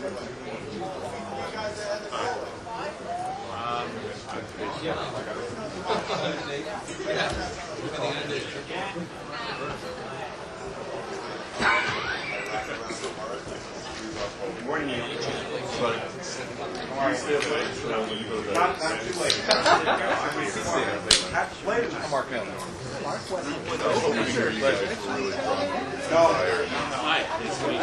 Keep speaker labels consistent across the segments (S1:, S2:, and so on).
S1: Good morning, Neil. Not too late. I'm Mark Miller. Hi. Nice to meet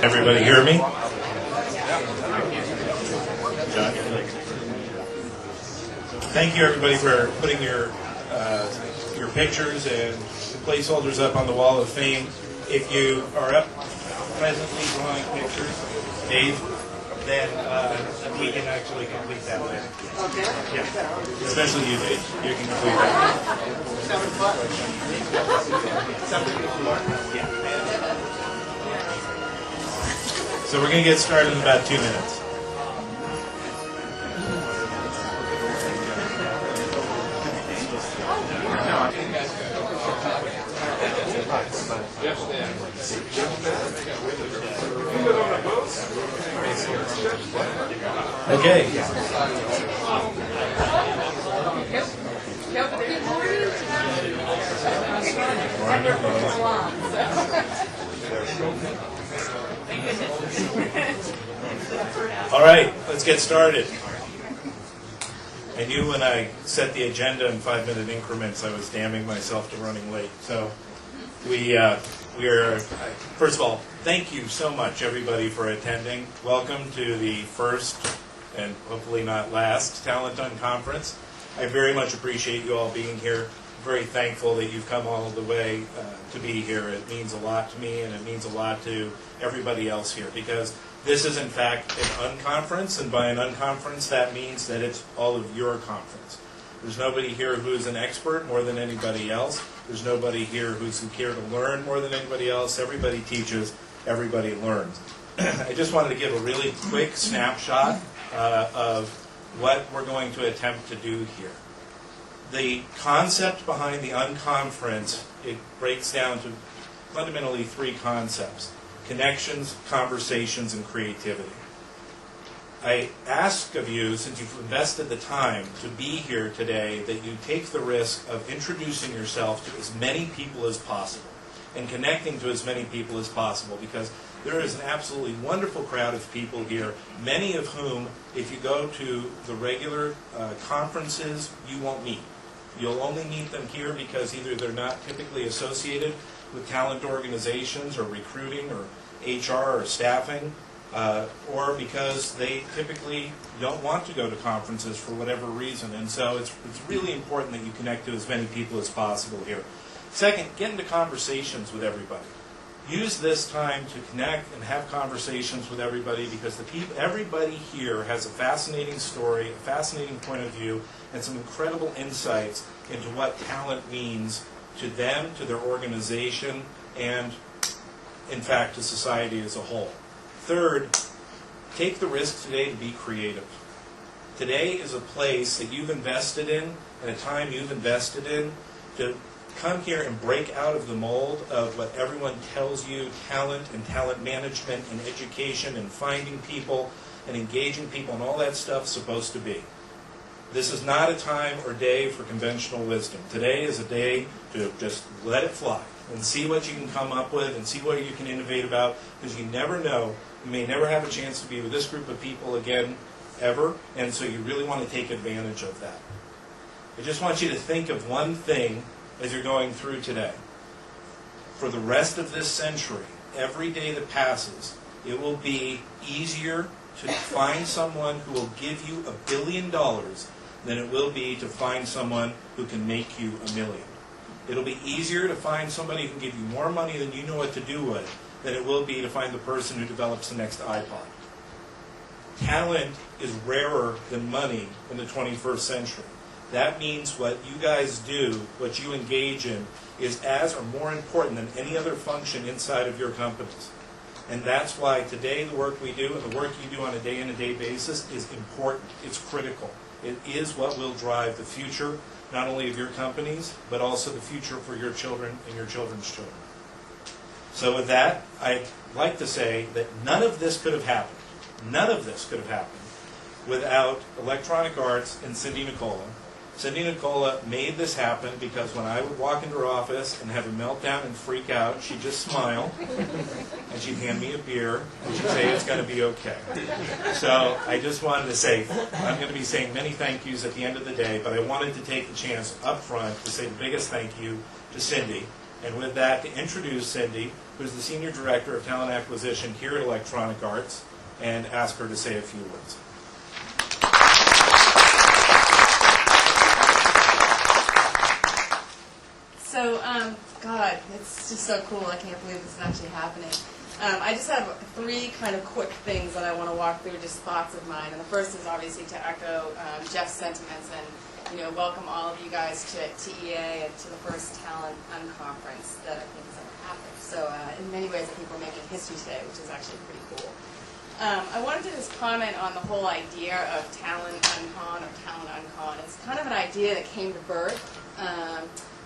S2: Everybody hear me? Thank you, everybody, for putting your pictures and placeholders up on the Wall of Fame. If you are up presently drawing pictures, Dave, then we can actually complete that later. Yeah. Especially you, Dave. You can complete that. Yeah. So we're going to get started in about 2 minutes. Okay. All right, let's get started. I knew when I set the agenda in 5-minute increments I was damning myself to running late. So we are, first of all, thank you so much, everybody, for attending. Welcome to the first, and hopefully not last, TalUnCon conference. I very much appreciate you all being here. I'm very thankful that you've come all the way to be here. It means a lot to me, and it means a lot to everybody else here, because this is, in fact, an unconference, and by an unconference, that means that it's all of your conference. There's nobody here who's an expert more than anybody else. There's nobody here who's here to learn more than anybody else. Everybody teaches, everybody learns. I just wanted to give a really quick snapshot of what we're going to attempt to do here. The concept behind the unconference, it breaks down to fundamentally 3 concepts: connections, conversations, and creativity. I ask of you, since you've invested the time to be here today, that you take the risk of introducing yourself to as many people as possible and connecting to as many people as possible, because there is an absolutely wonderful crowd of people here, many of whom, if you go to the regular conferences, you won't meet. You'll only meet them here because either they're not typically associated with talent organizations or recruiting or HR or staffing, or because they typically don't want to go to conferences for whatever reason. And so it's really important that you connect to as many people as possible here. Second, get into conversations with everybody. Use this time to connect and have conversations with everybody, because everybody here has a fascinating story, a fascinating point of view, and some incredible insights into what talent means to them, to their organization, and, in fact, to society as a whole. Third, take the risk today to be creative. Today is a place that you've invested in and the time you've invested in to come here and break out of the mold of what everyone tells you talent and talent management and education and finding people and engaging people and all that stuff is supposed to be. This is not a time or day for conventional wisdom. Today is a day to just let it fly and see what you can come up with and see what you can innovate about, because you never know. You may never have a chance to be with this group of people again, ever, and so you really want to take advantage of that. I just want you to think of one thing as you're going through today. For the rest of this century, every day that passes, it will be easier to find someone who will give you $1 billion than it will be to find someone who can make you $1 million. It'll be easier to find somebody who can give you more money than you know what to do with than it will be to find the person who develops the next iPod. Talent is rarer than money in the 21st century. That means what you guys do, what you engage in, is as or more important than any other function inside of your companies. And that's why today the work we do and the work you do on a day-in-a-day basis is important. It's critical. It is what will drive the future, not only of your companies, but also the future for your children and your children's children. So with that, I'd like to say that none of this could have happened. None of this could have happened without Electronic Arts and Cindy Nicola. Cindy Nicola made this happen because when I would walk into her office and have a meltdown and freak out, she'd just smile, and she'd hand me a beer, and she'd say, it's going to be okay. So I just wanted to say, I'm going to be saying many thank yous at the end of the day, but I wanted to take the chance up front to say the biggest thank you to Cindy. And with that, to introduce Cindy, who's the Senior Director of Talent Acquisition here at Electronic Arts, and ask her to say a few words.
S3: So, God, it's just so cool. I can't believe this is actually happening. I just have 3 kind of quick things that I want to walk through, just thoughts of mine. And the first is obviously to echo Jeff's sentiments and, welcome all of you guys to EA and to the first TalUnCon conference that I think has ever happened. So, in many ways, I think we're making history today, which is actually pretty cool. I wanted to just comment on the whole idea of TalUnCon or TalUnCon. It's kind of an idea that came to birth.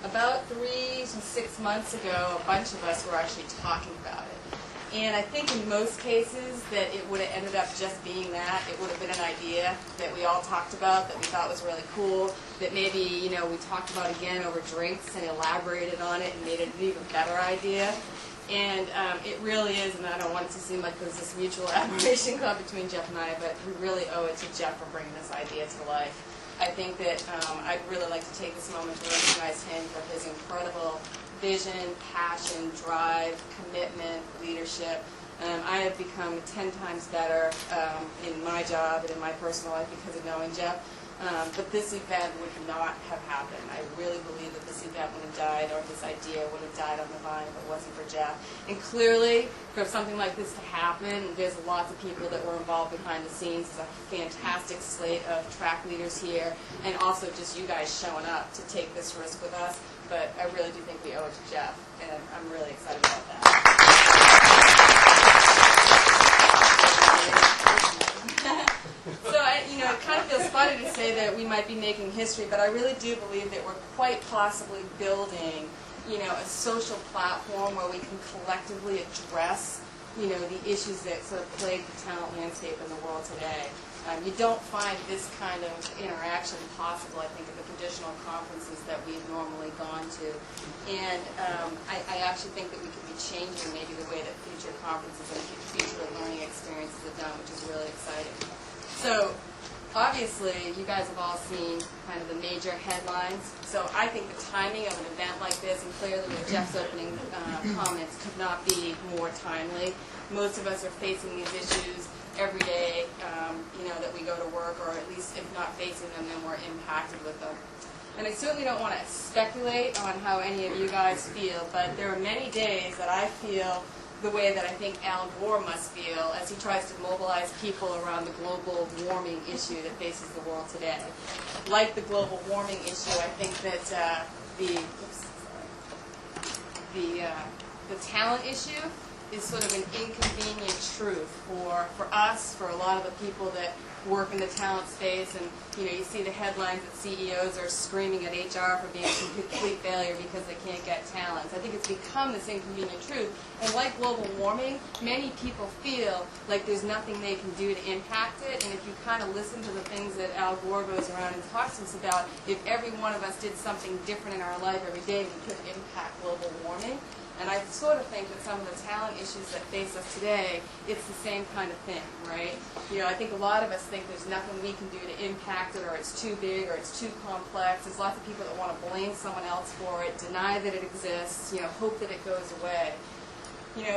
S3: About 3 to 6 months ago, a bunch of us were actually talking about it. And I think in most cases that it would have ended up just being that. It would have been an idea that we all talked about, that we thought was really cool, that maybe, we talked about again over drinks and elaborated on it and made it an even better idea. And it really is, and I don't want it to seem like there's this mutual admiration club between Jeff and I, but we really owe it to Jeff for bringing this idea to life. I think that I'd really like to take this moment to recognize him for his incredible vision, passion, drive, commitment, leadership. I have become 10 times better in my job and in my personal life because of knowing Jeff. But this event would not have happened. I really believe that this event would have died, or this idea would have died on the vine if it wasn't for Jeff. And clearly, for something like this to happen, there's lots of people that were involved behind the scenes. There's a fantastic slate of track leaders here, and also just you guys showing up to take this risk with us. But I really do think we owe it to Jeff, and I'm really excited about that. So, it kind of feels funny to say that we might be making history, but I really do believe that we're quite possibly building, a social platform where we can collectively address, the issues that sort of plague the talent landscape in the world today. You don't find this kind of interaction possible, I think, at the traditional conferences that we've normally gone to. And I actually think that we could be changing maybe the way that future conferences and future learning experiences are done, which is really exciting. So, obviously, you guys have all seen kind of the major headlines. So I think the timing of an event like this, and clearly with Jeff's opening comments, could not be more timely. Most of us are facing these issues every day, that we go to work, or at least if not facing them, then we're impacted with them. And I certainly don't want to speculate on how any of you guys feel, but there are many days that I feel the way that I think Al Gore must feel as he tries to mobilize people around the global warming issue that faces the world today. Like the global warming issue, I think that the talent issue is sort of an inconvenient truth for us, for a lot of the people that work in the talent space, and you see the headlines that CEOs are screaming at HR for being a complete failure because they can't get talent. I think it's become this inconvenient truth, and like global warming, many people feel like there's nothing they can do to impact it, and if you kind of listen to the things that Al Gore goes around and talks to us about, if every one of us did something different in our life every day, we could impact global warming. And I sort of think that some of the talent issues that face us today, it's the same kind of thing, right? I think a lot of us think there's nothing we can do to impact it, or it's too big, or it's too complex. There's lots of people that want to blame someone else for it, deny that it exists, hope that it goes away.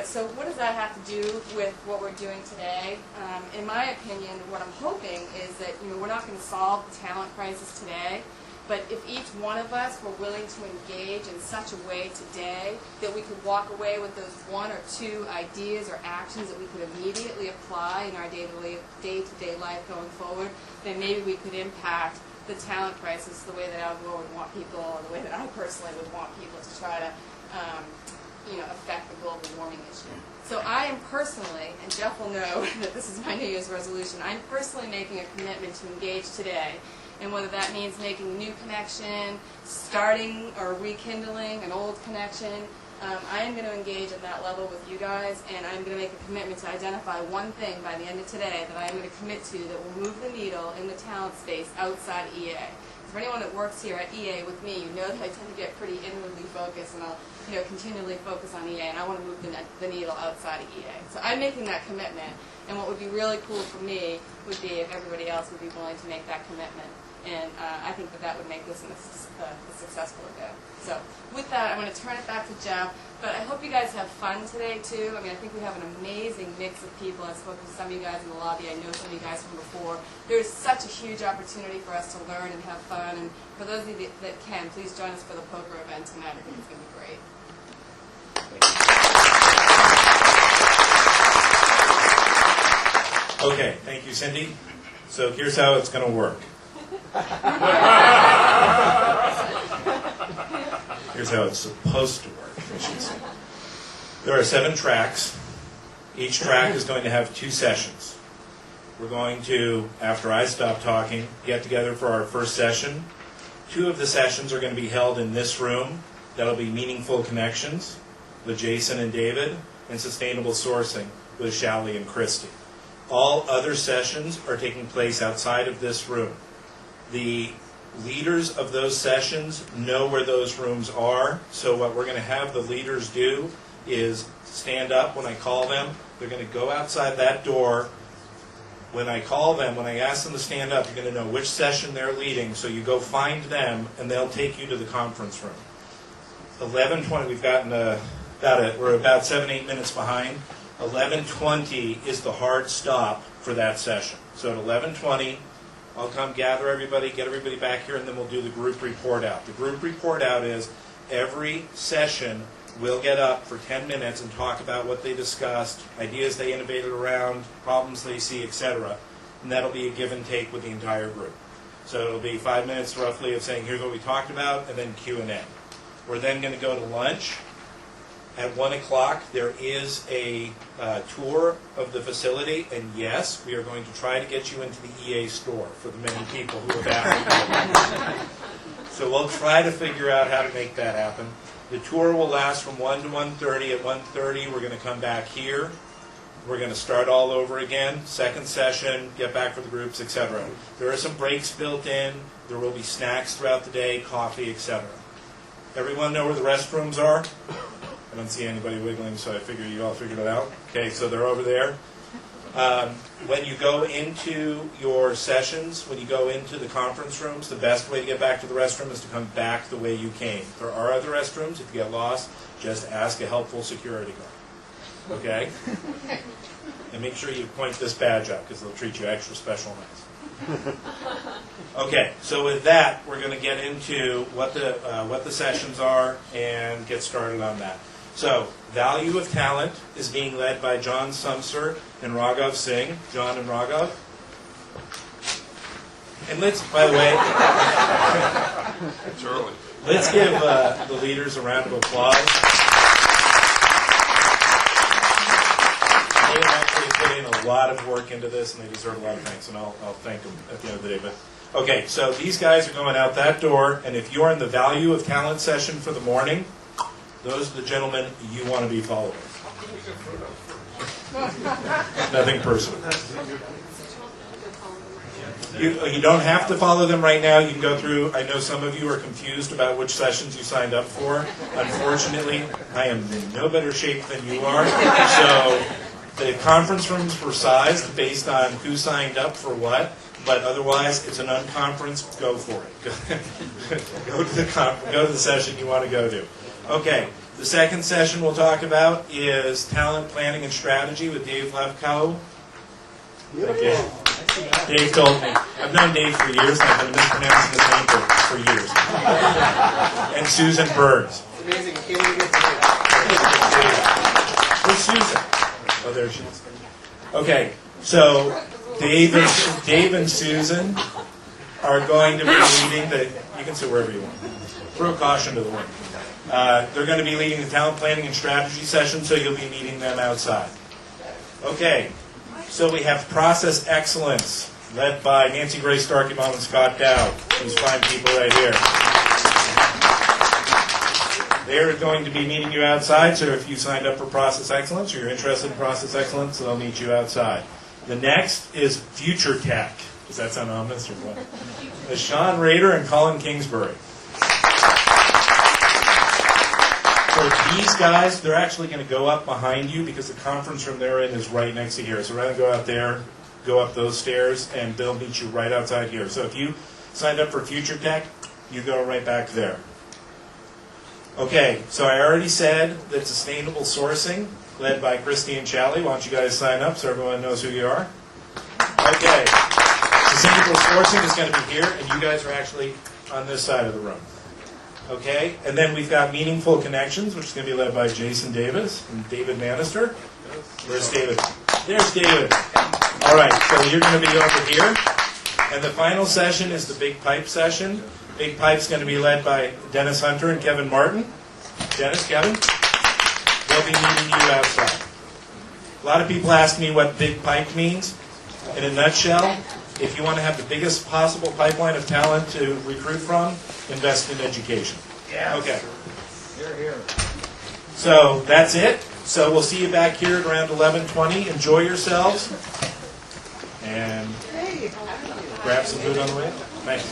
S3: So what does that have to do with what we're doing today? In my opinion, what I'm hoping is that, we're not going to solve the talent crisis today, but if each one of us were willing to engage in such a way today that we could walk away with those one or two ideas or actions that we could immediately apply in our day-to-day life going forward, then maybe we could impact the talent crisis the way that Al Gore would want people, or the way that I personally would want people to try to affect the global warming issue. So I am personally, and Jeff will know that this is my New Year's resolution, I'm personally making a commitment to engage today. And whether that means making a new connection, starting or rekindling an old connection, I am going to engage at that level with you guys, and I'm going to make a commitment to identify one thing by the end of today that I am going to commit to that will move the needle in the talent space outside EA. For anyone that works here at EA with me, you know that I tend to get pretty inwardly focused, and I'll continually focus on EA, and I want to move the needle outside of EA. So I'm making that commitment, and what would be really cool for me would be if everybody else would be willing to make that commitment. And I think that would make this a successful go. So with that, I'm going to turn it back to Jeff. But I hope you guys have fun today, too. I think we have an amazing mix of people. I've spoken to some of you guys in the lobby. I know some of you guys from before. There's such a huge opportunity for us to learn and have fun. And for those of you that can, please join us for the poker event tonight. I think it's going to be great.
S2: Okay, thank you, Cindy. So here's how it's going to work. Here's how it's supposed to work, I should say. There are 7 tracks. Each track is going to have 2 sessions. We're going to, after I stop talking, get together for our first session. 2 of the sessions are going to be held in this room. That'll be Meaningful Connections with Jason and David, and Sustainable Sourcing with Shally and Christy. All other sessions are taking place outside of this room. The leaders of those sessions know where those rooms are, so what we're going to have the leaders do is stand up when I call them. They're going to go outside that door. When I call them, when I ask them to stand up, you're going to know which session they're leading, so you go find them, and they'll take you to the conference room. 11:20, we've gotten we're about 7-8 minutes behind. 11:20 is the hard stop for that session. So at 11:20, I'll come gather everybody, get everybody back here, and then we'll do the group report out. The group report out is every session will get up for 10 minutes and talk about what they discussed, ideas they innovated around, problems they see, etc. And that'll be a give and take with the entire group. So it'll be 5 minutes roughly of saying, here's what we talked about, and then Q&A. We're then going to go to lunch. At 1 o'clock, there is a tour of the facility, and yes, we are going to try to get you into the EA store for the many people who have asked. So we'll try to figure out how to make that happen. The tour will last from 1 to 1:30. At 1:30, we're going to come back here. We're going to start all over again. Second session, get back for the groups, etc. There are some breaks built in. There will be snacks throughout the day, coffee, etc. Everyone know where the restrooms are? I don't see anybody wiggling, so I figure you all figured it out. Okay, so they're over there. When you go into your sessions, when you go into the conference rooms, the best way to get back to the restroom is to come back the way you came. There are other restrooms. If you get lost, just ask a helpful security guard. Okay? And make sure you point this badge up, because they'll treat you extra special nice. Okay, so with that, we're going to get into what the sessions are and get started on that. So, Value of Talent is being led by John Sumser and Raghav Singh. John and Raghav. And let's, by the way,
S1: It's early.
S2: let's give the leaders a round of applause. put in a lot of work into this, and they deserve a lot of thanks, and I'll thank them at the end of the day. But okay, so these guys are going out that door, and if you're in the value of talent session for the morning, those are the gentlemen you want to be following. Nothing personal. You don't have to follow them right now. You can go through. I know some of you are confused about which sessions you signed up for. Unfortunately, I am in no better shape than you are. So the conference rooms were sized based on who signed up for what. But otherwise, it's an unconference. Go for it. Go to the session you want to go to. Okay. The second session we'll talk about is talent planning and strategy with Dave Lefkow. Okay. Dave told me. I've known Dave for years, and I've been mispronouncing his name for years. And Susan Burns.
S4: It's amazing. Can't even get to
S2: Where's Susan? Oh, there she is. Okay, so Dave and Susan are going to be leading the. You can sit wherever you want. Throw caution to the wind. They're going to be leading the talent planning and strategy session, so you'll be meeting them outside. Okay. So we have process excellence, led by Nancy Grace Starkey-Baum and Scott Dowd. These fine people right here. They're going to be meeting you outside, so if you signed up for process excellence or you're interested in process excellence, they'll meet you outside. The next is future tech. Does that sound ominous or what? It's Sean Rader and Colin Kingsbury. For these guys, they're actually going to go up behind you because the conference room they're in is right next to here. So rather than go out there, go up those stairs, and they'll meet you right outside here. So if you signed up for Future Tech, you go right back there. Okay, so I already said that sustainable sourcing, led by Christy and Chally. Why don't you guys sign up so everyone knows who you are? Okay. Sustainable sourcing is going to be here, and you guys are actually on this side of the room. Okay, and then we've got Meaningful Connections, which is going to be led by Jason Davis and David Manister. Where's David? There's David. All right, so you're going to be over here. And the final session is the Big Pipe session. Big Pipe's going to be led by Dennis Hunter and Kevin Martin. Dennis, Kevin? They'll be meeting you outside. A lot of people ask me what Big Pipe means. In a nutshell, if you want to have the biggest possible pipeline of talent to recruit from, invest in education. Yeah. Okay.
S4: Here, here.
S2: So that's it. So we'll see you back here at around 11:20. Enjoy yourselves. And grab some food on the way. Thanks.